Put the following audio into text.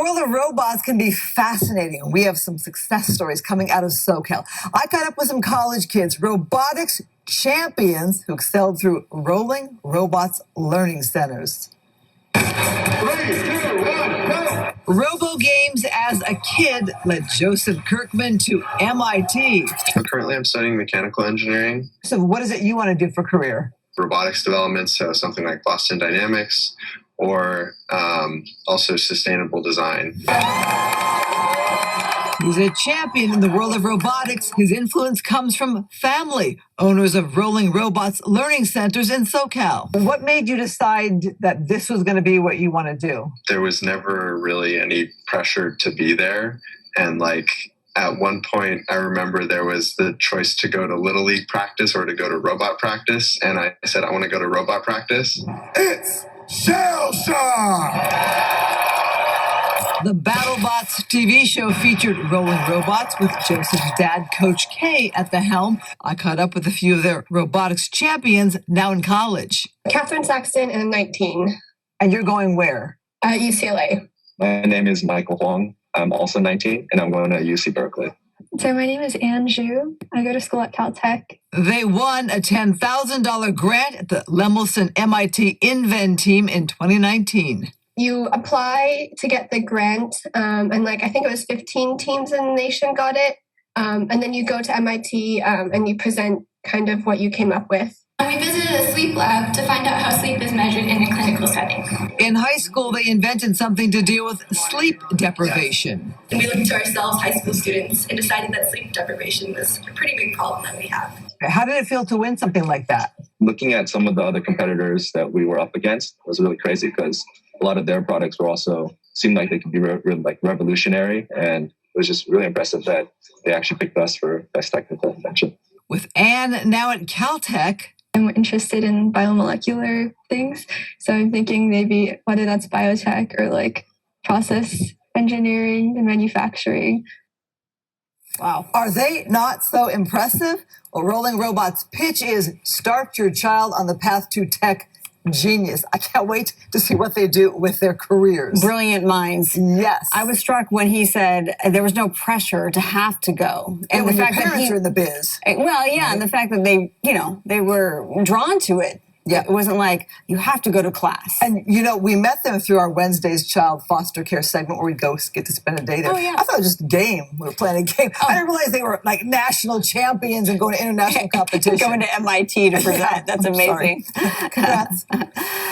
world of robots can be fascinating. We have some success stories coming out of SoCal. I caught up with some college kids, robotics champions who excelled through Rolling Robots Learning Centers. 3, 2, 1, go! Robo games as a kid led Joseph Kirkman to MIT. Currently, I'm studying mechanical engineering. So what is it you want to do for career? Robotics development, so something like Boston Dynamics, or also sustainable design. He's a champion in the world of robotics. His influence comes from family, owners of Rolling Robots Learning Centers in SoCal. What made you decide that this was going to be what you want to do? There was never really any pressure to be there. And at one point, I remember there was the choice to go to Little League practice or to go to robot practice. And I said, I want to go to robot practice. It's Shell Shock! The BattleBots TV show featured Rolling Robots with Joseph's dad, Coach K, at the helm. I caught up with a few of their robotics champions now in college. Catherine Saxton, and I'm 19. And you're going where? UCLA. My name is Michael Huang. I'm also 19, and I'm going to UC Berkeley. So my name is Anne Zhu. I go to school at Caltech. They won a $10,000 grant at the Lemelson MIT Invent team in 2019. You apply to get the grant, and I think it was 15 teams in the nation got it. And then you go to MIT and you present kind of what you came up with. We visited a sleep lab to find out how sleep is measured in a clinical setting. In high school, they invented something to deal with sleep deprivation. And we looked to ourselves, high school students, and decided that sleep deprivation was a pretty big problem that we have. How did it feel to win something like that? Looking at some of the other competitors that we were up against was really crazy because a lot of their products were also seemed like they could be revolutionary, and it was just really impressive that they actually picked us for best technical invention. With Anne now at Caltech, I'm interested in biomolecular things, so I'm thinking maybe whether that's biotech or process engineering and manufacturing. Wow. Are they not so impressive? Well, Rolling Robots' pitch is start your child on the path to tech genius. I can't wait to see what they do with their careers. Brilliant minds. Yes. I was struck when he said there was no pressure to have to go. And the fact that he are in the biz. Well, yeah, right. And the fact that they were drawn to it. Yeah. It wasn't like you have to go to class. And, we met them through our Wednesday's child foster care segment where we go get to spend a day there. Oh, yeah. I thought it was just a game. We were playing a game. Oh. I didn't realize they were national champions and going to international competition. Going to MIT to present. That's amazing. Congrats.